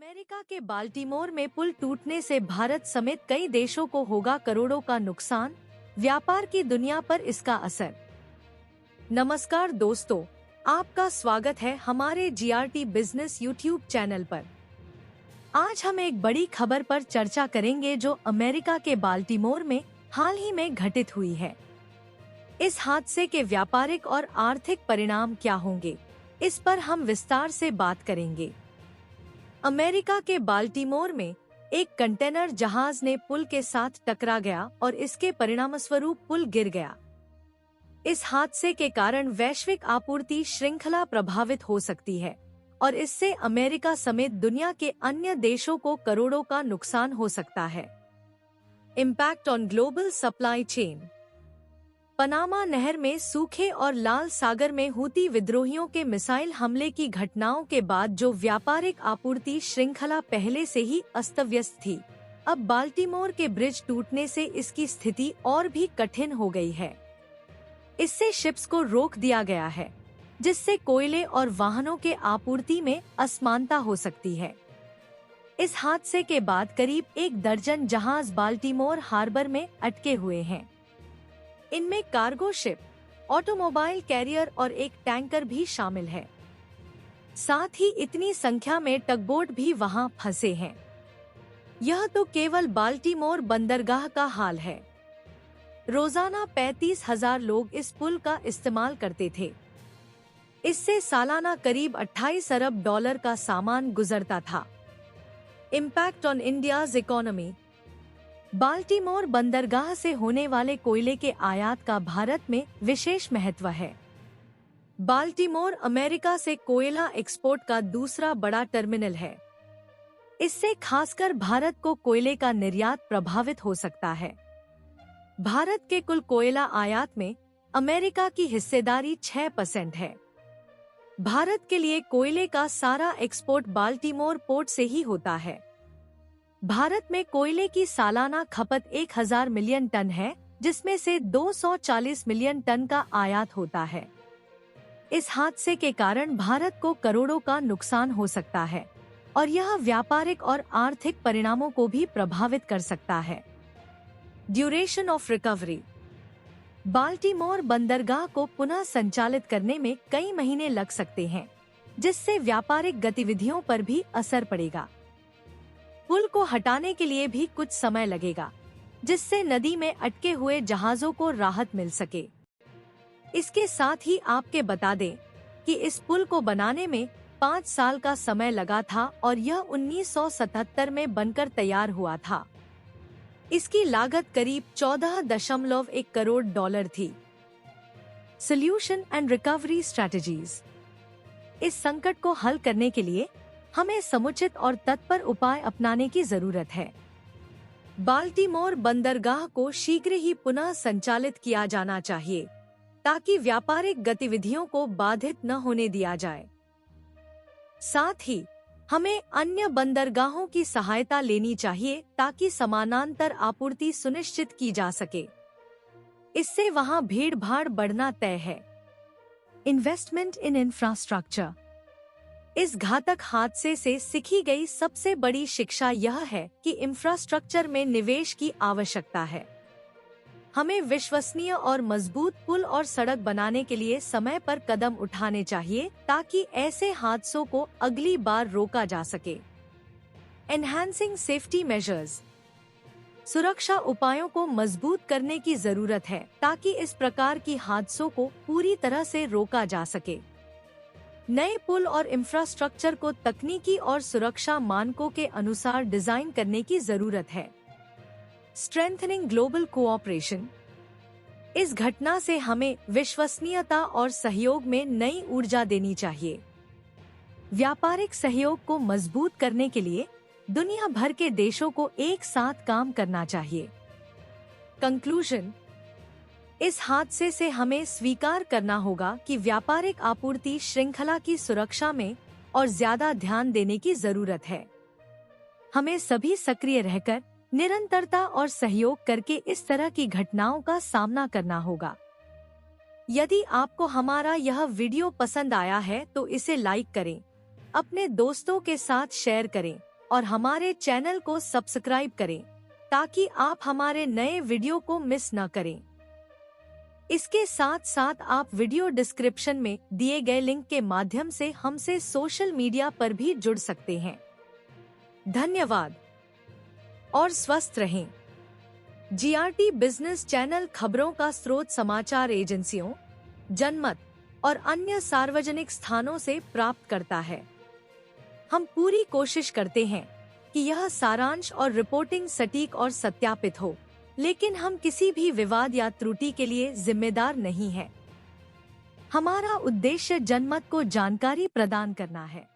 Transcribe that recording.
America के Baltimore में पुल टूटने से भारत समेत कई देशों को होगा करोड़ों का नुकसान, व्यापार की दुनिया पर इसका असर। नमस्कार दोस्तों, आपका स्वागत है हमारे जीआरटी बिजनेस यूट्यूब चैनल पर। आज हम एक बड़ी खबर पर चर्चा करेंगे जो अमेरिका के बाल्टीमोर में हाल ही में घटित हुई है। इस हादसे के व्यापारिक और आर्थिक परिणाम क्या होंगे, इस पर हम विस्तार से बात करेंगे। अमेरिका के बाल्टीमोर में एक कंटेनर जहाज ने पुल के साथ टकरा गया और इसके परिणामस्वरूप पुल गिर गया। इस हादसे के कारण वैश्विक आपूर्ति श्रृंखला प्रभावित हो सकती है और इससे अमेरिका समेत दुनिया के अन्य देशों को करोड़ों का नुकसान हो सकता है। Impact on global supply chain. Panama नहर में सूखे और लाल सागर में हूती विद्रोहियों के मिसाइल हमले की घटनाओं के बाद जो व्यापारिक आपूर्ति श्रृंखला पहले से ही अस्त व्यस्त थी, अब बाल्टीमोर के ब्रिज टूटने से इसकी स्थिति और भी कठिन हो गई है। इससे शिप्स को रोक दिया गया है, जिससे कोयले और वाहनों के आपूर्ति में असमानता हो सकती है। इस हादसे के बाद करीब 1 दर्जन जहाज बाल्टीमोर हार्बर में अटके हुए हैं। इनमें कार्गो शिप, ऑटोमोबाइल कैरियर और एक टैंकर भी शामिल है। साथ ही इतनी संख्या में टगबोट भी वहां फंसे हैं। यह तो केवल बाल्टीमोर बंदरगाह का हाल है। रोजाना 35,000 लोग इस पुल का इस्तेमाल करते थे। इससे सालाना करीब 28 अरब डॉलर का सामान गुजरता था। Impact on India's economy. Baltimore बंदरगाह से होने वाले कोयले के आयात का भारत में विशेष महत्व है। बाल्टीमोर अमेरिका से कोयला एक्सपोर्ट का दूसरा बड़ा टर्मिनल है। इससे खासकर भारत को कोयले का निर्यात प्रभावित हो सकता है। भारत के कुल कोयला आयात में अमेरिका की हिस्सेदारी 6% है। भारत के लिए कोयले का सारा एक्सपोर्ट बाल्टीमोर पोर्ट से ही होता है। भारत में कोयले की सालाना खपत 1000 मिलियन टन है, जिसमें से 240 मिलियन टन का आयात होता है। इस हादसे के कारण भारत को करोड़ों का नुकसान हो सकता है और यह व्यापारिक और आर्थिक परिणामों को भी प्रभावित कर सकता है। Duration of recovery. बाल्टीमोर बंदरगाह को पुनः संचालित करने में कई महीने लग सकते हैं, जिससे व्यापारिक गतिविधियों पर भी असर पड़ेगा। पुल को हटाने के लिए भी कुछ समय लगेगा, जिससे नदी में अटके हुए जहाजों को राहत मिल सके। इसके साथ ही आपके बता दें कि इस पुल को बनाने में 5 साल का समय लगा था और यह 1977 में बनकर तैयार हुआ था। इसकी लागत करीब 14.1 करोड़ डॉलर थी। Solution and recovery strategies. इस संकट को हल करने के लिए हमें समुचित और तत्पर उपाय अपनाने की जरूरत है। बाल्टीमोर बंदरगाह को शीघ्र ही पुनः संचालित किया जाना चाहिए, ताकि व्यापारिक गतिविधियों को बाधित न होने दिया जाए। साथ ही हमें अन्य बंदरगाहों की सहायता लेनी चाहिए ताकि समानांतर आपूर्ति सुनिश्चित की जा सके। इससे वहां भीड़-भाड़ बढ़ना तय है। Investment in infrastructure. इस घातक हादसे से सीखी गई सबसे बड़ी शिक्षा यह है कि इंफ्रास्ट्रक्चर में निवेश की आवश्यकता है। हमें विश्वसनीय और मजबूत पुल और सड़क बनाने के लिए समय पर कदम उठाने चाहिए ताकि ऐसे हादसों को अगली बार रोका जा सके। Enhancing safety measures. सुरक्षा उपायों को मजबूत करने की जरूरत है ताकि इस प्रकार की हादसों को पूरी तरह से रोका जा सके। नए पुल और इंफ्रास्ट्रक्चर को तकनीकी और सुरक्षा मानकों के अनुसार डिजाइन करने की जरूरत है। Strengthening global cooperation. इस घटना से हमें विश्वसनीयता और सहयोग में नई ऊर्जा देनी चाहिए। व्यापारिक सहयोग को मजबूत करने के लिए दुनिया भर के देशों को एक साथ काम करना चाहिए। कंक्लूजन। इस हादसे से हमें स्वीकार करना होगा कि व्यापारिक आपूर्ति श्रृंखला की सुरक्षा में और ज्यादा ध्यान देने की जरूरत है। हमें सभी सक्रिय रहकर निरंतरता और सहयोग करके इस तरह की घटनाओं का सामना करना होगा। यदि आपको हमारा यह वीडियो पसंद आया है तो इसे लाइक करें, अपने दोस्तों के साथ शेयर करें और हमारे चैनल को सब्सक्राइब करें ताकि आप हमारे नए वीडियो को मिस न करें। इसके साथ साथ आप वीडियो डिस्क्रिप्शन में दिए गए लिंक के माध्यम से हमसे सोशल मीडिया पर भी जुड़ सकते हैं। धन्यवाद और स्वस्थ रहें। जीआरटी बिजनेस चैनल खबरों का स्रोत समाचार एजेंसियों, जनमत और अन्य सार्वजनिक स्थानों से प्राप्त करता है। हम पूरी कोशिश करते हैं कि यह सारांश और रिपोर्टिंग सटीक और सत्यापित हो, लेकिन हम किसी भी विवाद या त्रुटि के लिए जिम्मेदार नहीं हैं। हमारा उद्देश्य जनमत को जानकारी प्रदान करना है।